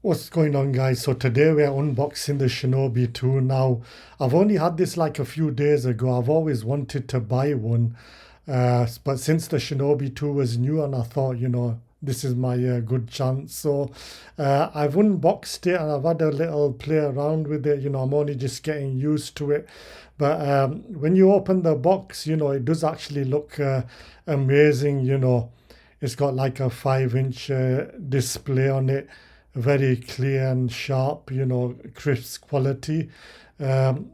What's going on, guys? So today we're unboxing the Shinobi 2. Now, I've only had this like a few days ago. I've always wanted to buy one, but since the Shinobi 2 was new, and I thought, this is my good chance. So I've unboxed it and I've had a little play around with it. I'm only just getting used to it. But when you open the box, it does actually look amazing. It's got like a 5-inch display on it, very clear and sharp, crisp quality. Um,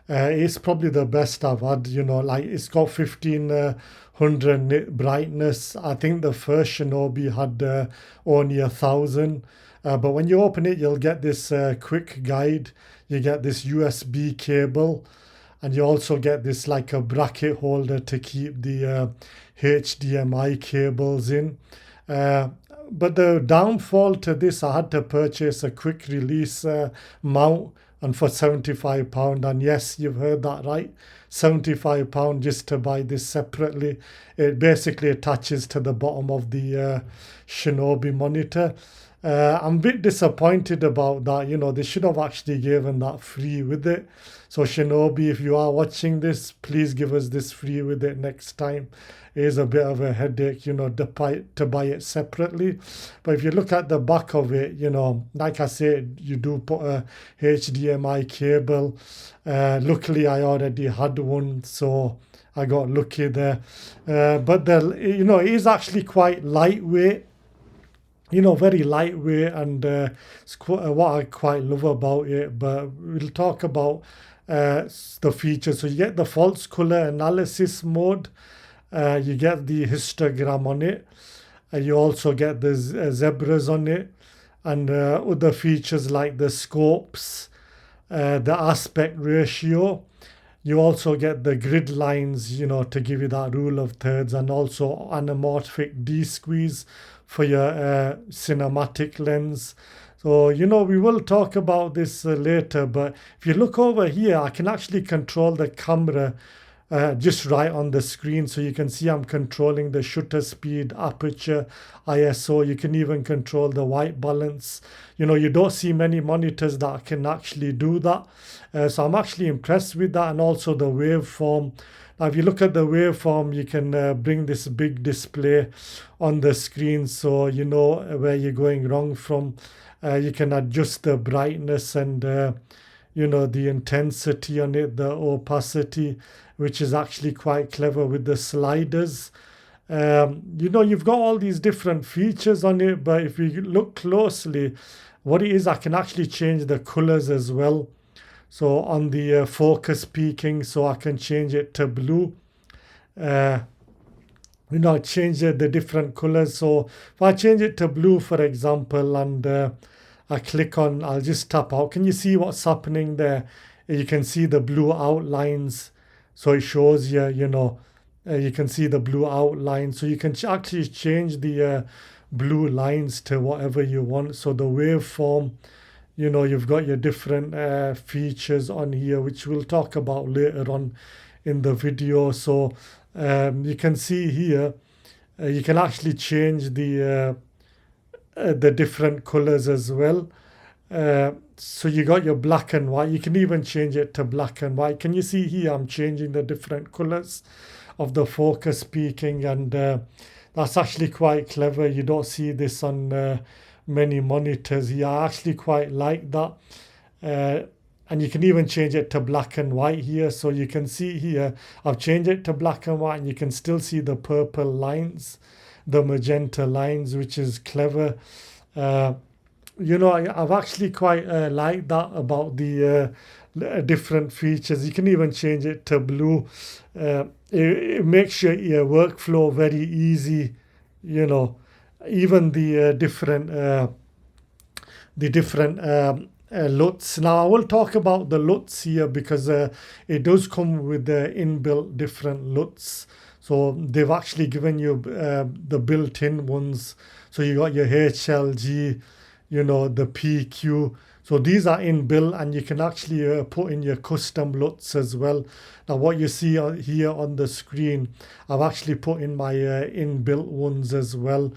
it's probably the best I've had, like it's got 1500 nit brightness. I think the first Shinobi had only 1000. But when you open it, you'll get this quick guide. You get this USB cable, and you also get this like a bracket holder to keep the HDMI cables in. Uh, but the downfall to this, I had to purchase a quick release mount, and for £75. And yes, you've heard that right, £75 just to buy this separately. It basically attaches to the bottom of the Shinobi monitor. I'm a bit disappointed about that. They should have actually given that free with it. So Shinobi, if you are watching this, please give us this free with it next time. It is a bit of a headache, to buy it separately. But if you look at the back of it, like I said, you do put a HDMI cable. Luckily, I already had one, so I got lucky there. But it is actually quite lightweight, very lightweight, and what I quite love about it. But we'll talk about the features. So you get the false color analysis mode, you get the histogram on it, you also get the zebras on it, and other features like the scopes, the aspect ratio. You also get the grid lines, to give you that rule of thirds, and also anamorphic D-squeeze for your cinematic lens. So, we will talk about this later, but if you look over here, I can actually control the camera just right on the screen. So you can see I'm controlling the shutter speed, aperture, ISO. You can even control the white balance. You don't see many monitors that can actually do that. So I'm actually impressed with that, and also the waveform. Now, if you look at the waveform, you can bring this big display on the screen, so you know where you're going wrong from. You can adjust the brightness and the intensity on it, the opacity, which is actually quite clever with the sliders. You've got all these different features on it, but if you look closely, what it is, I can actually change the colors as well. So on the focus peaking, so I can change it to blue. Change the different colors. So if I change it to blue, for example, and I click on, I'll just tap out. Can you see what's happening there? You can see the blue outlines. So it shows you, you can see the blue outline. So you can actually change the blue lines to whatever you want. So the waveform, you've got your different features on here, which we'll talk about later on in the video. So you can see here, you can actually change the different colors as well. So you got your black and white. You can even change it to black and white. Can you see here I'm changing the different colors of the focus peaking, and that's actually quite clever. You don't see this on many monitors here. I actually quite like that. And you can even change it to black and white here. So you can see here, I've changed it to black and white, and you can still see the purple lines, the magenta lines, which is clever. I've actually quite liked that about the different features. You can even change it to blue. It makes your workflow very easy. Even the different LUTs. Now I will talk about the LUTs here, because it does come with the inbuilt different LUTs. So they've actually given you the built-in ones. So you got your HLG, the PQ. So these are inbuilt, and you can actually put in your custom LUTs as well. Now what you see here on the screen, I've actually put in my inbuilt ones as well.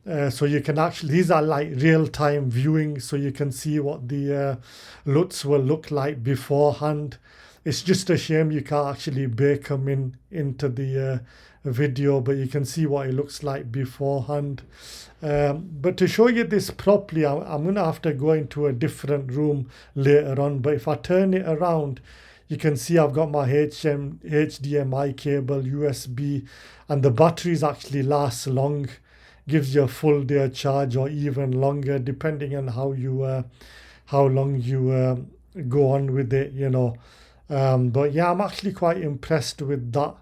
So you can actually, these are like real-time viewing, so you can see what the LUTs will look like beforehand. It's just a shame you can't actually bake them into the video, but you can see what it looks like beforehand. But to show you this properly, I'm going to have to go into a different room later on. But if I turn it around, you can see I've got my HDMI cable, USB, and the batteries actually last long. Gives you a full day charge or even longer, depending on how long you go on with it, you know. But yeah, I'm actually quite impressed with that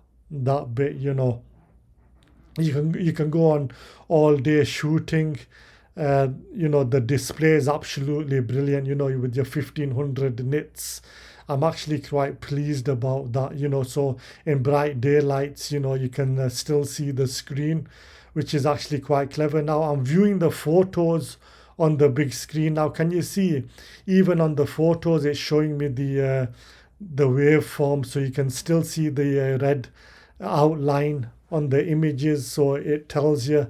bit, you know. You can go on all day shooting. You know, the display is absolutely brilliant, you know, with your 1500 nits. I'm actually quite pleased about that, you know. So in bright daylights, you know, you can still see the screen, which is actually quite clever. Now I'm viewing the photos on the big screen. Now can you see, even on the photos, it's showing me the waveform, so you can still see the red outline on the images. So it tells you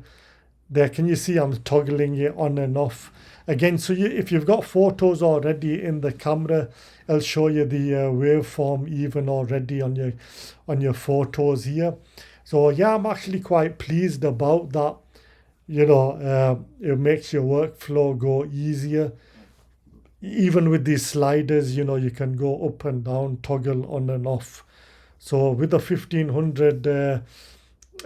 there. Can you see I'm toggling it on and off again? So if you've got photos already in the camera, it'll show you the waveform even already on your photos here. So yeah, I'm actually quite pleased about that. You know, it makes your workflow go easier. Even with these sliders, you know, you can go up and down, toggle on and off. So with the 1500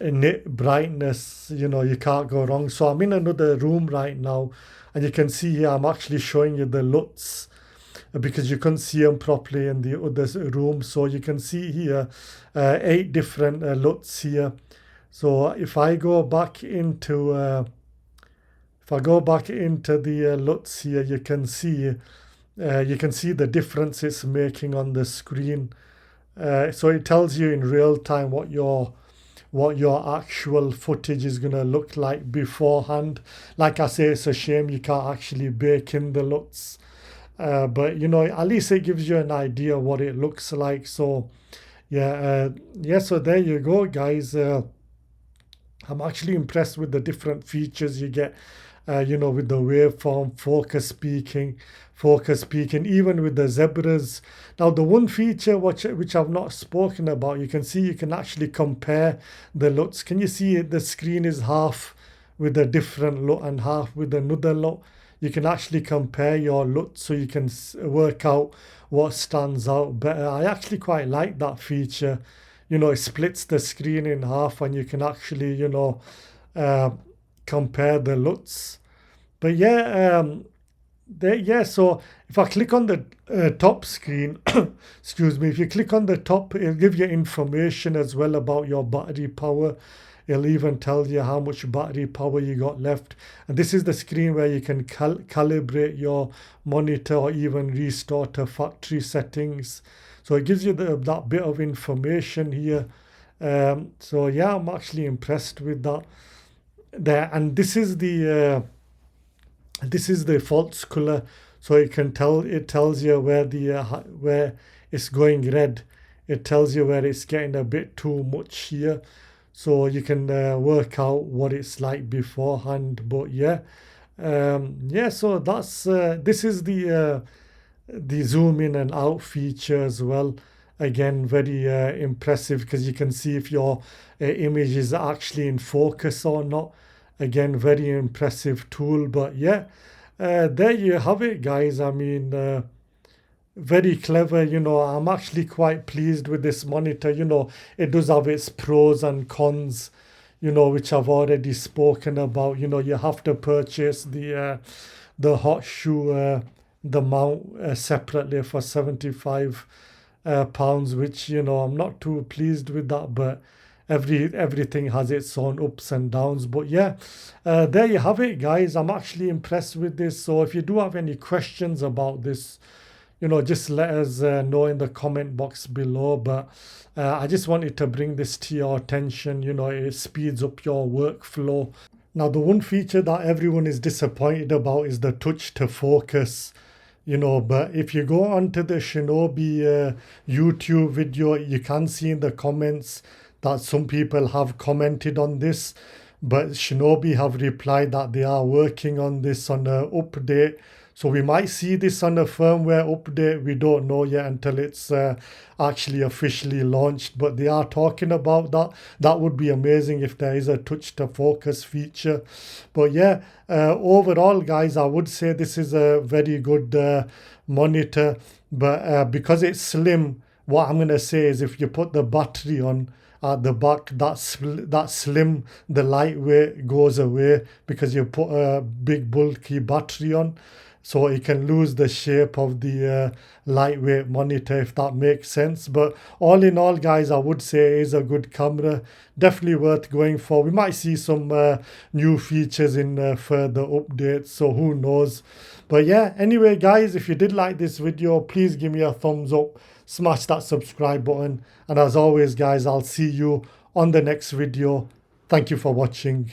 nit brightness, you know, you can't go wrong. So I'm in another room right now, and you can see here I'm actually showing you the LUTs, because you couldn't see them properly in the other room. So you can see here 8 different LUTs here. So if I go back into the LUTs here, you can see the difference it's making on the screen. So it tells you in real time what your actual footage is gonna look like beforehand. Like I say, it's a shame you can't actually bake in the LUTs. But you know, at least it gives you an idea what it looks like. So yeah, so there you go, guys. I'm actually impressed with the different features you get, you know, with the waveform, focus peaking, even with the zebras. Now the one feature which I've not spoken about, you can see you can actually compare the LUTs. Can you see the screen is half with a different LUT and half with another LUT? You can actually compare your LUTs, so you can work out what stands out better. I actually quite like that feature. You know, it splits the screen in half, and you can actually, you know, compare the LUTs. But yeah, so if I click on the top screen, excuse me, if you click on the top, it'll give you information as well about your battery power. It'll even tell you how much battery power you got left. And this is the screen where you can calibrate your monitor or even restore to factory settings. So it gives you that bit of information here. So yeah, I'm actually impressed with that there. And this is the false color, so it tells you where where it's going red. It tells you where it's getting a bit too much here, so you can work out what it's like beforehand. But yeah, so that's this is the zoom in and out feature as well. Again, very impressive, because you can see if your image is actually in focus or not. Again, very impressive tool. But yeah, there you have it, guys. I mean, very clever. You know, I'm actually quite pleased with this monitor. You know, it does have its pros and cons, you know, which I've already spoken about. You know, you have to purchase the hot shoe, the mount separately for £75, which, you know, I'm not too pleased with that. But everything has its own ups and downs. But yeah, there you have it, guys. I'm actually impressed with this. So if you do have any questions about this, you know, just let us know in the comment box below. But I just wanted to bring this to your attention. You know, it speeds up your workflow. Now, the one feature that everyone is disappointed about is the touch to focus. You know, but if you go onto the Shinobi YouTube video, you can see in the comments that some people have commented on this. but Shinobi have replied that they are working on this on an update. So we might see this on a firmware update. We don't know yet until it's actually officially launched, but they are talking about that. That would be amazing if there is a touch to focus feature. But yeah, overall guys, I would say this is a very good monitor, but because it's slim, what I'm going to say is if you put the battery on at the back, that slim, the lightweight goes away because you put a big bulky battery on. So it can lose the shape of the lightweight monitor, if that makes sense. But all in all, guys, I would say it is a good camera. Definitely worth going for. We might see some new features in further updates, so who knows. But yeah, anyway, guys, if you did like this video, please give me a thumbs up. Smash that subscribe button. And as always, guys, I'll see you on the next video. Thank you for watching.